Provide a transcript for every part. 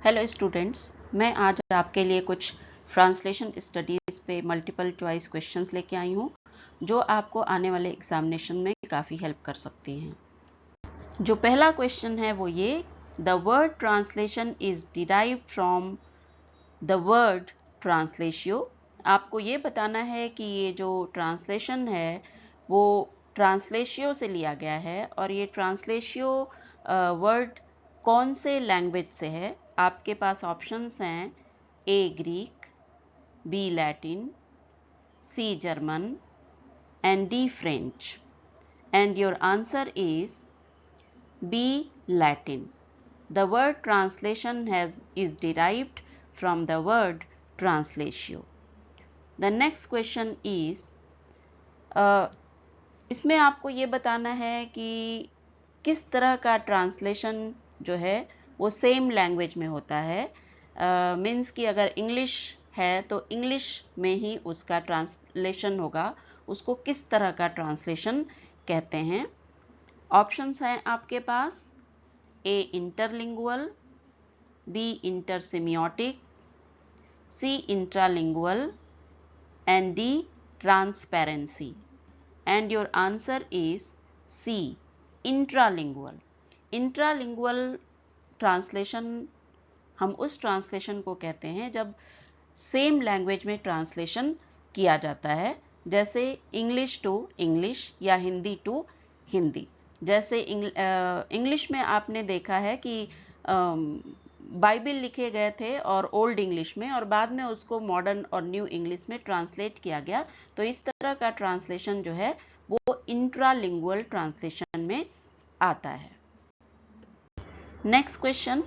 Hello students, मैं आज आपके लिए कुछ ट्रांसलेशन स्टडीज़ पे मल्टीपल चॉइस क्वेश्चंस लेके आई हूँ जो आपको आने वाले एग्जामिनेशन में काफ़ी हेल्प कर सकती हैं। जो पहला क्वेश्चन है वो ये, the word translation is derived from the word translatio. आपको ये बताना है कि ये जो ट्रांसलेशन है वो ट्रांसलेशियो से लिया गया है और ये ट्रांसलेशियो वर्ड कौन से लैंग्वेज से है। आपके पास ऑप्शंस हैं A Greek, B Latin, C German and D French, and your answer is B Latin. The word translation is derived from the word translatio. The next question is, इसमें आपको ये बताना है कि किस तरह का ट्रांसलेशन जो है वो सेम लैंग्वेज में होता है। मीन्स कि अगर इंग्लिश है तो इंग्लिश में ही उसका ट्रांसलेशन होगा, उसको किस तरह का ट्रांसलेशन कहते हैं। ऑप्शंस हैं आपके पास, A interlingual, B intersemiotic, C intralingual and D transparency, and your answer is C intralingual. Intralingual translation हम उस ट्रांसलेशन को कहते हैं जब सेम लैंग्वेज में ट्रांसलेशन किया जाता है, जैसे इंग्लिश टू इंग्लिश या हिंदी टू हिंदी। जैसे इंग्लिश में आपने देखा है कि बाइबल लिखे गए थे और ओल्ड इंग्लिश में, और बाद में उसको मॉडर्न और न्यू इंग्लिश में ट्रांसलेट किया गया। तो इस तरह का ट्रांसलेशन जो है वो इंट्रालिंगुअल ट्रांसलेशन में आता है। Next question,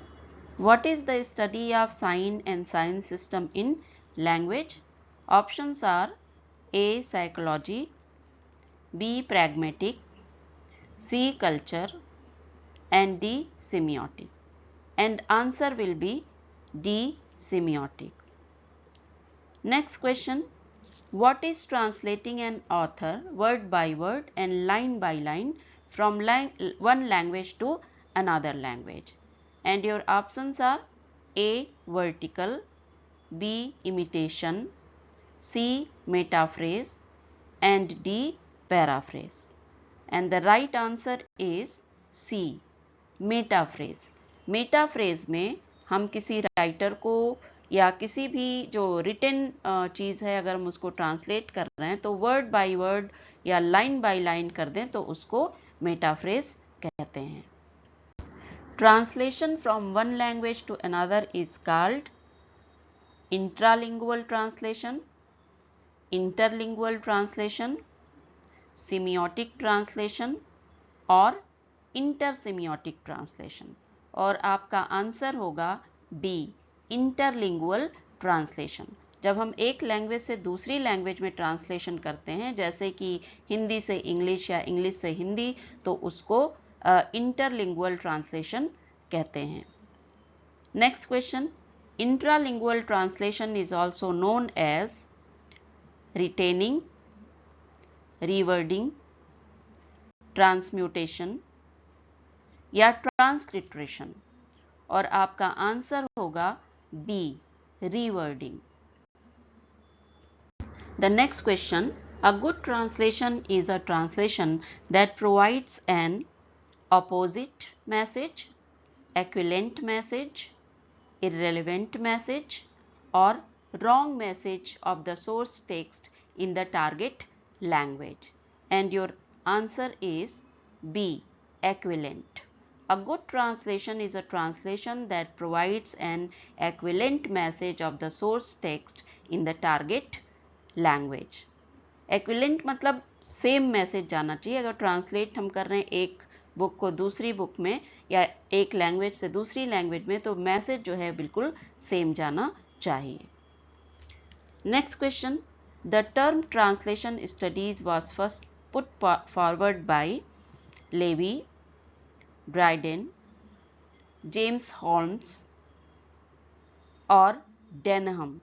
what is the study of sign and sign system in language? Options are A psychology, B pragmatic, C culture and D semiotic, and answer will be D semiotic. Next question, what is translating an author word by word and line by line from one language to another language? And your options are A vertical, B imitation, C metaphrase and D paraphrase, and the right answer is C मेटाफ्रेज। मेटाफ्रेज में हम किसी writer को या किसी भी जो written चीज़ है अगर हम उसको ट्रांसलेट कर रहे हैं तो वर्ड बाय वर्ड या लाइन बाय लाइन कर दें तो उसको मेटाफ्रेज कहते हैं। Translation from one language to another is called intralingual translation, interlingual translation, semiotic translation और इंटरसिमियोटिक ट्रांसलेशन, और आपका आंसर होगा बी इंटरलिंगुअल ट्रांसलेशन। जब हम एक लैंग्वेज से दूसरी लैंग्वेज में ट्रांसलेशन करते हैं, जैसे कि हिंदी से इंग्लिश या इंग्लिश से हिंदी, तो उसको इंटरलिंगुअल ट्रांसलेशन कहते हैं। Next question, intralingual translation is also known as retaining, rewording, transmutation या ट्रांसलिटरेशन, और आपका आंसर होगा B rewording. The next question, a good translation is a translation that provides an opposite message, equivalent message, irrelevant message और wrong message of the source text in the target language, and your answer is B equivalent. A good translation is a translation that provides an equivalent message of the source text in the target language. Equivalent मतलब same message जाना चाहिए। अगर translate हम कर रहे हैं एक book को दूसरी बुक में या एक लैंग्वेज से दूसरी लैंग्वेज में, तो मैसेज जो है बिल्कुल सेम जाना चाहिए। Next question, the term translation studies was first put forward by Levy, Dryden, James Holmes और Denham.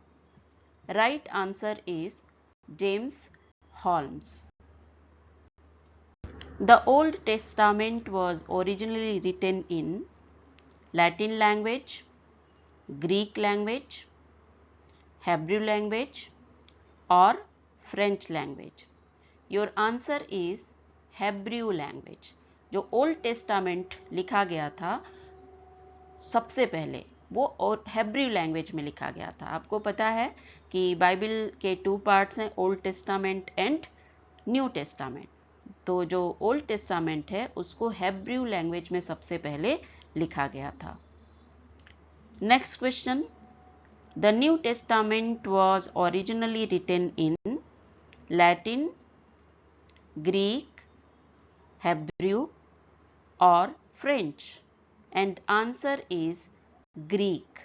Right answer is James Holmes. The Old Testament was originally written in Latin language, Greek language, Hebrew language or French language? Your answer is Hebrew language. जो old testament लिखा गया था सबसे पहले वो और Hebrew language में लिखा गया था। आपको पता है कि बाइबल के 2 पार्ट्स हैं, old testament and new testament. तो जो ओल्ड टेस्टामेंट है उसको हेब्रू लैंग्वेज में सबसे पहले लिखा गया था। Next question, the New Testament was originally written in Latin, Greek, Hebrew और French? And answer is Greek.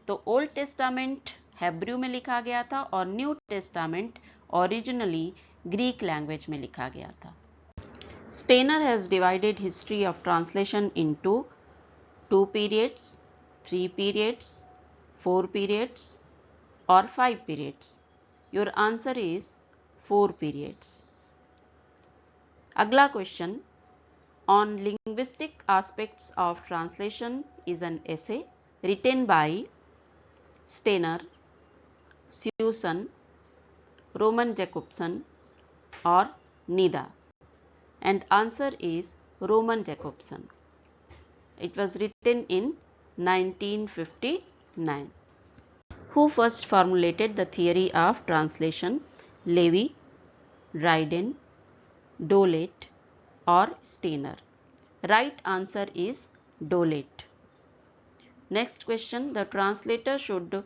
तो ओल्ड टेस्टामेंट हेब्रू में लिखा गया था और New Testament originally Greek language में लिखा गया था। Spener has divided history of translation into 2 periods, 3 periods, 4 periods or 5 periods. Your answer is 4 periods. अगला question, on linguistic aspects of translation is an essay written by Spener, Susan, Roman Jakobson or neither? And answer is Roman Jakobson. It was written in 1959. Who first formulated the theory of translation? Levi, Dryden, Dolet or Steiner? Right answer is Dolet. Next question, the translator should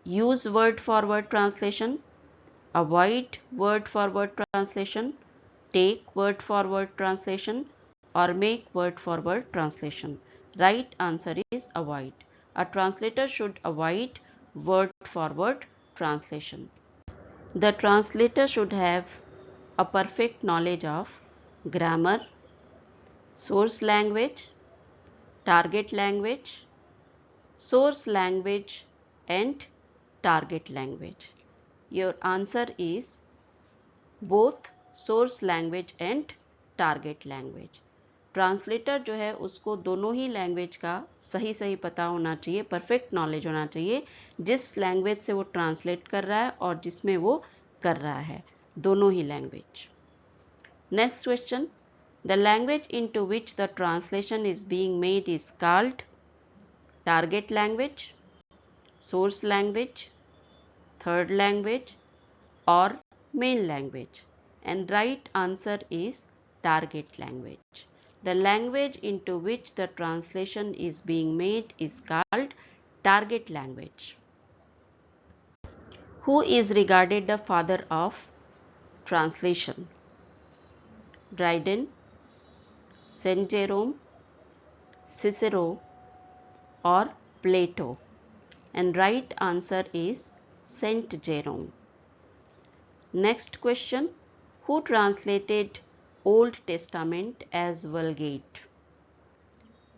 use word for word translation, avoid word for word translation, take word for word translation or make word for word translation. Right answer is avoid. A translator should avoid word for word translation. The translator should have a perfect knowledge of grammar, source language, target language, source language and target language. Your answer is both source language and target language. Translator जो है उसको दोनों ही language का सही सही पता होना चाहिए, परफेक्ट नॉलेज होना चाहिए जिस लैंग्वेज से वो ट्रांसलेट कर रहा है और जिसमें वो कर रहा है, दोनों ही language. Next question, the language into which the translation is being made is called target language, source language, third language और main language? And right answer is target language. The language into which the translation is being made is called target language. Who is regarded the father of translation? Dryden, Saint Jerome, Cicero or Plato? And right answer is Saint Jerome. Next question, who translated Old Testament as Vulgate?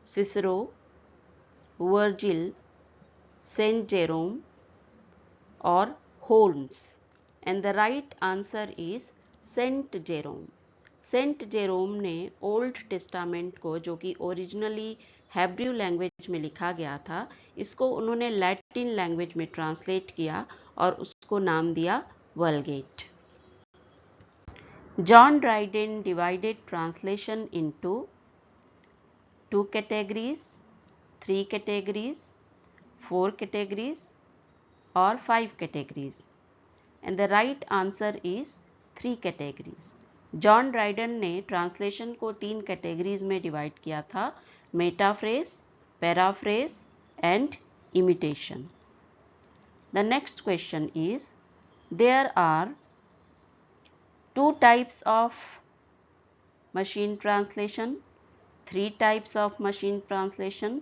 Cicero, Virgil, Saint Jerome or Holmes? And the right answer is Saint Jerome. Saint Jerome ने old testament को, जो कि originally Hebrew language में लिखा गया था, इसको उन्होंने लैटिन लैंग्वेज में ट्रांसलेट किया और उसको नाम दिया Vulgate. John Dryden divided translation into 2 categories, 3 categories, 4 categories or 5 categories. And the right answer is 3 categories. John Dryden ने ट्रांसलेशन को 3 कैटेगरीज में डिवाइड किया था, metaphrase, paraphrase and imitation. The next question is, there are 2 types of machine translation, 3 types of machine translation,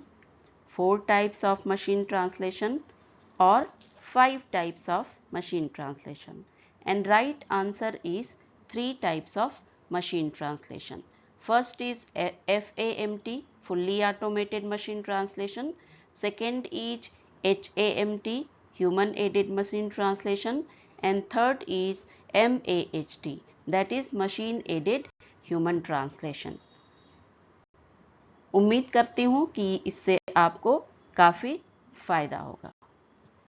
4 types of machine translation or 5 types of machine translation. And right answer is 3 types of machine translation. First is FAMT, fully automated machine translation. Second is HAMT, human aided machine translation. And third is MAHT, that is machine aided human translation. उम्मीद करती हूँ कि इससे आपको काफ़ी फ़ायदा होगा।